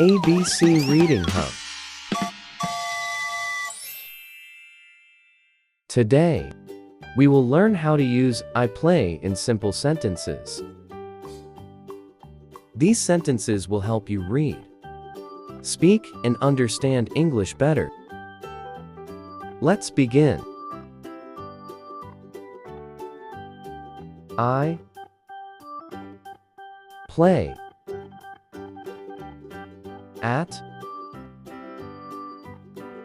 ABC Reading Hub. Today, we will learn how to use I play in simple sentences. These sentences will help you read, speak, and understand English better. Let's begin. I play at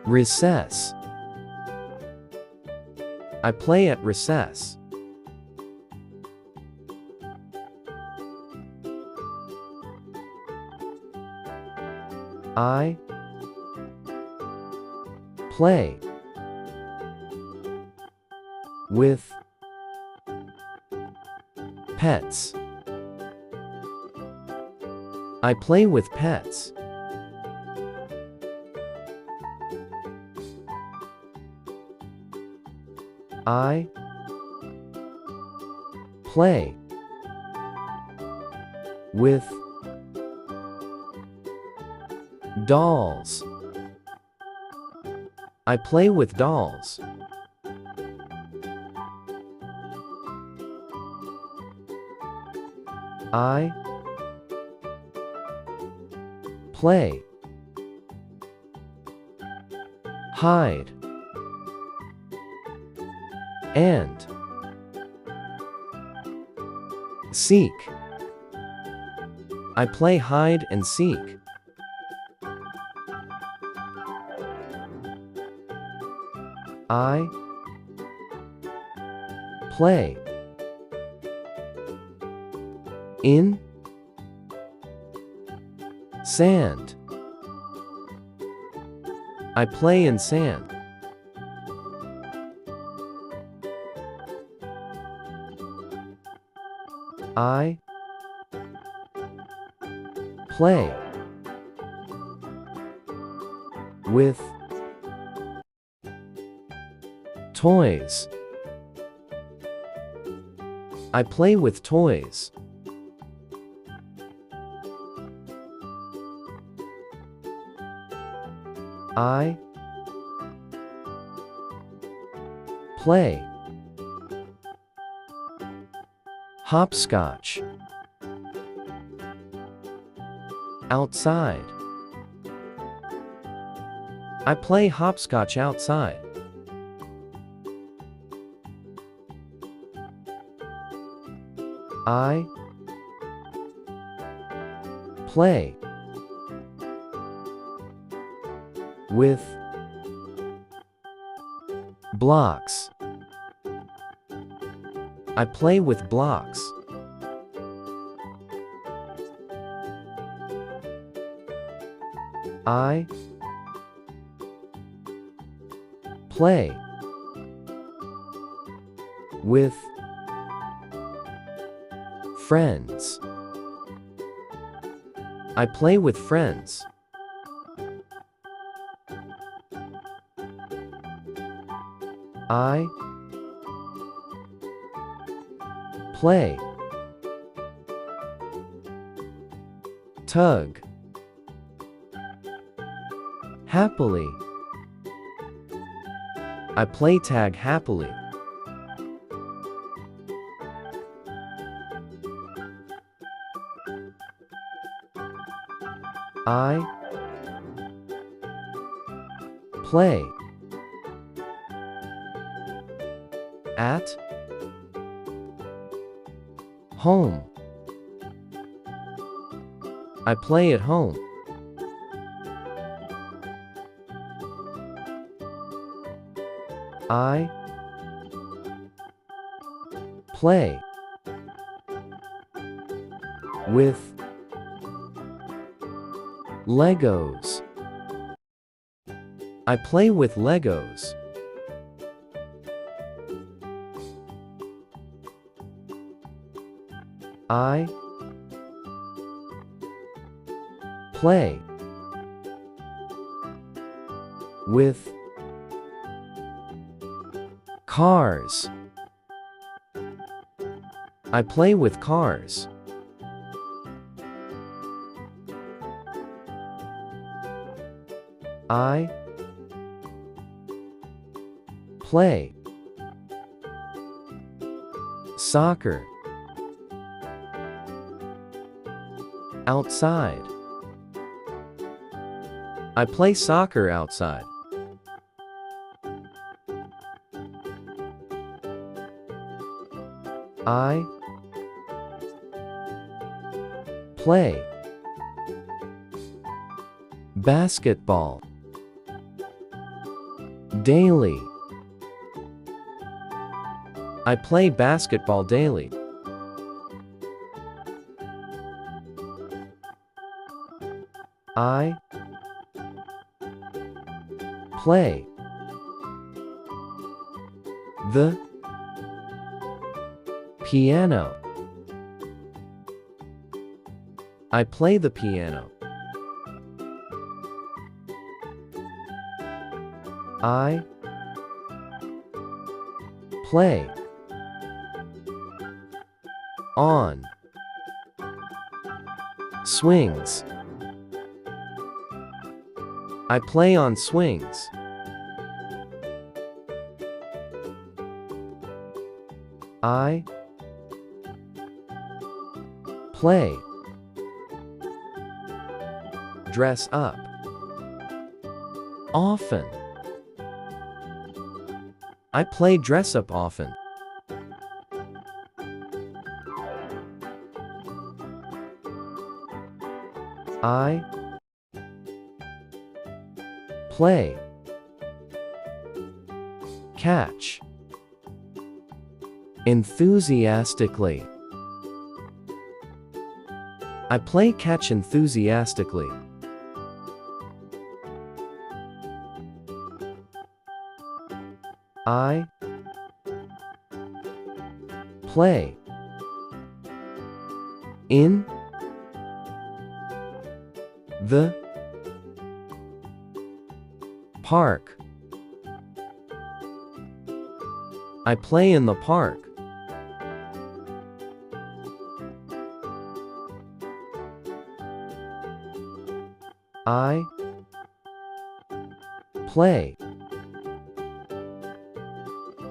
recess. I play at recess. I play with pets. I play with pets. I play with dolls. I play with dolls. I play hide and seek. I play hide and seek. I play in sand. I play in sand. I play with toys. I play with toys. I play hopscotch outside. I play hopscotch outside. I play with blocks. I play with blocks. I play with friends. I play with friends. I play tug happily. I play tag happily. I play at home. I play at home. I play with Legos. I play with Legos. I play with cars. I play with cars. I play soccer outside. I play soccer outside. I play basketball daily. I play basketball daily. I play the piano. I play the piano. I play on swings. I play on swings. I play dress up often. I play dress up often. I play catch enthusiastically. I play catch enthusiastically. I play in the park. I play in the park. I play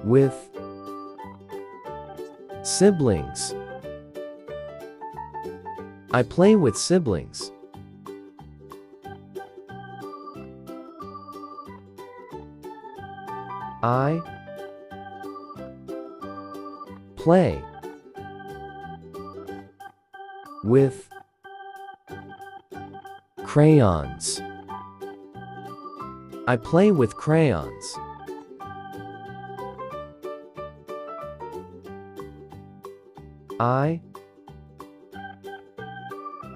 with siblings. I play with siblings. I play with crayons. I play with crayons. I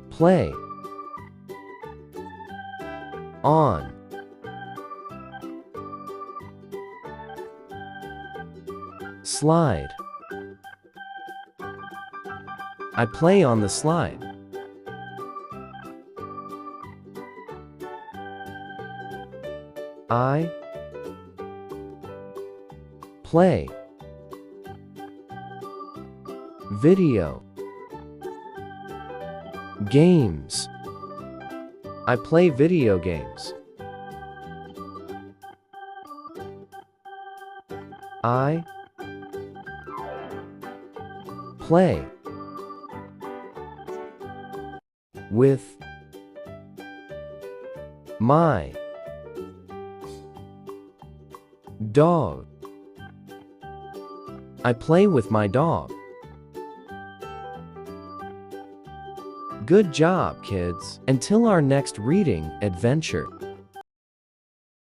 play on slide. I play on the slide. I play video games. I play video games. I play with my dog. I play with my dog. Good job, kids. Until our next reading adventure.